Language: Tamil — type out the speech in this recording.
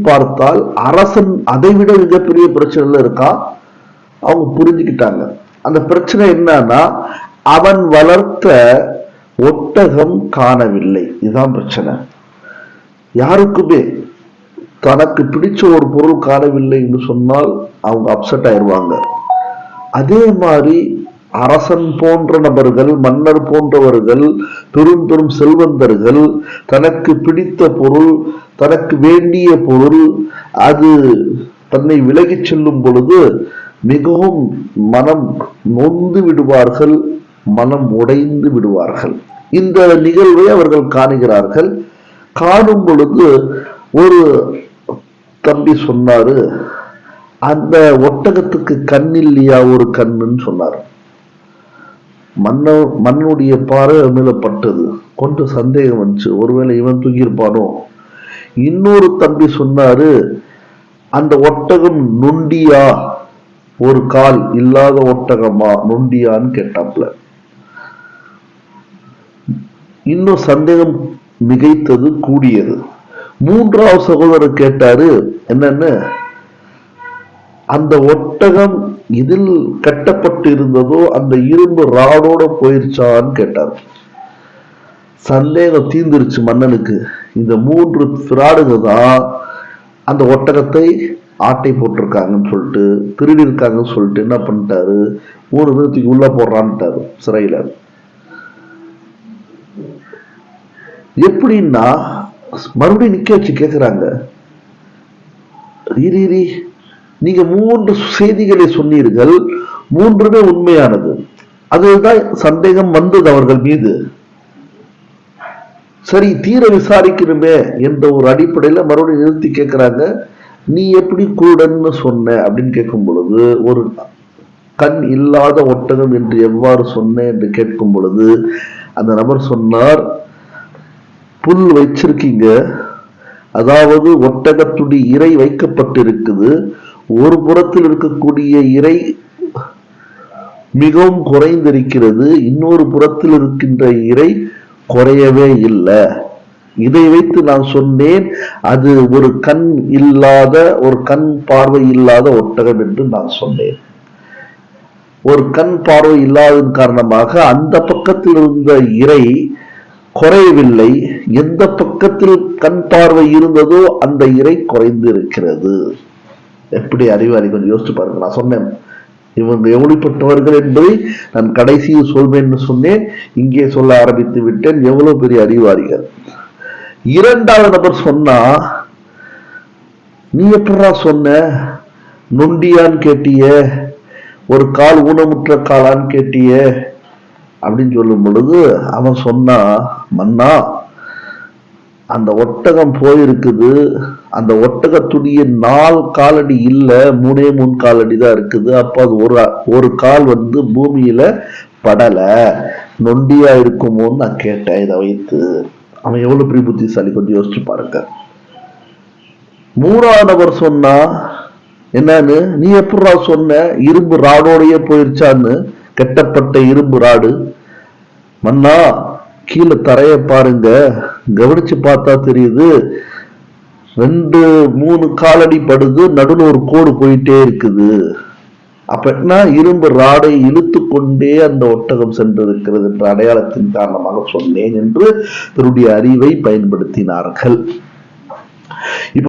பார்த்தால் அரசன் அதை விட மிகப்பெரிய பிரச்சனைல இருக்கா. அவங்க புரிஞ்சுக்கிட்டாங்க. அந்த பிரச்சனை என்னன்னா, அவன் வளர்த்த ஒட்டகம் காணவில்லை. இதுதான் பிரச்சனை. யாருக்குமே தனக்கு பிடிச்ச ஒரு பொருள் காணவில்லை என்று சொன்னால் அவங்க அப்செட் ஆயிடுவாங்க. அதே மாதிரி அரசன் போன்ற நபர்கள், மன்னர் போன்றவர்கள், பெரும் பெரும் செல்வந்தர்கள் தனக்கு பிடித்த பொருள், தனக்கு வேண்டிய பொருள் அது தன்னை விலகிச் செல்லும் பொழுது மிகவும் மனம் நொந்து விடுவார்கள், மனம் உடைந்து விடுவார்கள். இந்த நிகழ்வை அவர்கள் காணுகிறார்கள். காணும் பொழுது ஒரு தம்பி சொன்னாரு, அந்த ஒட்டகத்துக்கு கண் இல்லையா, ஒரு கண்ணுன்னு சொன்னார். மண்ணுடைய பார்வை மேல பட்டது. கொஞ்சம் சந்தேகம் வந்துச்சு, ஒருவேளை இவன் தூக்கியிருப்பானோ. இன்னொரு தம்பி சொன்னாரு, அந்த ஒட்டகம் நொண்டியா, ஒரு கால் இல்லாத ஒட்டகமா, நொண்டியான்னு கேட்டாப்ல. இன்னும் சந்தேகம் மிகைத்தது, கூடியது. மூன்றாவது சகோதரர் கேட்டாரு, என்னன்னு, அந்த ஒட்டகம் இதில் கட்டப்பட்டு இருந்ததோ அந்த இரும்பு ராடோட போயிருச்சான்னு கேட்டார். சந்தேகம் தீர்ந்துருச்சு மன்னனுக்கு. இந்த 3 பிராடுங்க தான் அந்த ஒட்டகத்தை ஆட்டை போட்டிருக்காங்கன்னு சொல்லிட்டு, திருடி இருக்காங்கன்னு சொல்லிட்டு என்ன பண்ணிட்டாரு, 3 பேருக்கு உள்ள போடுறான்ட்டாரு சிறையில. எப்படின்னா மறுபடியும் நிக்க வச்சு கேக்குறாங்க, நீங்க 3 செய்திகளை சொன்னீர்கள், 3மே உண்மையானது. அதுதான் சந்தேகம் வந்தது அவர்கள் மீது. சரி, தீர விசாரிக்கணுமே என்ற ஒரு அடிப்படையில மறுபடியும் நிறுத்தி கேட்கிறாங்க, நீ எப்படி குருடன்னு சொன்ன அப்படின்னு கேட்கும் பொழுது, ஒரு கண் இல்லாத ஒட்டகம் என்று எவ்வாறு சொன்ன என்று கேட்கும் பொழுது அந்த நபர் சொன்னார், புல் வச்சிருக்கீங்க, அதாவது ஒட்டகத்துடைய இறை வைக்கப்பட்டிருக்குது, ஒரு புறத்தில் இருக்கக்கூடிய இறை மிகவும் குறைந்திருக்கிறது, இன்னொரு புறத்தில் இருக்கின்ற இறை குறையவே இல்லை. இதை வைத்து நான் சொன்னேன், அது ஒரு கண் இல்லாத, ஒரு கண் பார்வை இல்லாத ஒட்டகம் என்று நான் சொன்னேன். ஒரு கண் பார்வை இல்லாததன் காரணமாக அந்த பக்கத்தில் இருந்த இறை குறையவில்லை, எந்த பக்கத்தில் கண் பார்வை இருந்ததோ அந்த இறை குறைந்து இருக்கிறது. எப்படி அறிவாளி, கொஞ்சம் யோசிச்சு பாருங்க. நான் சொன்னேன் இவங்க எவ்வளவுப்பட்டவர்கள் என்பதை நான் கடைசியில் சொல்வேன் சொன்னேன், இங்கே சொல்ல ஆரம்பித்து விட்டேன். எவ்வளவு பெரிய அறிவாளிகள். இரண்டாவது நபர் சொன்னா, நீ எப்படா சொன்ன, நொண்டியான்னு கேட்டிய, ஒரு கால் ஊனமுற்ற காலான்னு கேட்டிய அப்படின்னு சொல்லும் பொழுது அவன் சொன்னா, மன்னா அந்த ஒட்டகம் போயிருக்குது, அந்த ஒட்டகத்துடைய 4 காலடி இல்ல, 3 காலடி தான் இருக்குது. அப்ப அது ஒரு கால் பூமியில படல, நொண்டியா இருக்குமோன்னு நான் கேட்டேன் இதை வைத்து. அவன் எவ்வளவு பெரிய புத்திசாலி, கொஞ்சம் யோசிச்சு பாருங்க. 3வது நபர் சொன்னா, என்னன்னு, நீ எப்படா சொன்ன இரும்பு ராடோடையே போயிருச்சான்னு, கட்டப்பட்ட இரும்பு ராடு. மன்னா கீழே தரைய பாருங்க, கவனிச்சு பார்த்தா தெரியுது, 2-3 காலடி படுது, நடுவில் ஒரு கோடு போயிட்டே இருக்குது. அப்ப என்ன, இரும்பு ராடை இழுத்து கொண்டே அந்த ஒட்டகம் சென்றிருக்கிறது என்ற அடையாளத்தின் காரணமாக சொன்னேன் என்று தன்னுடைய அறிவை பயன்படுத்தினார்கள்.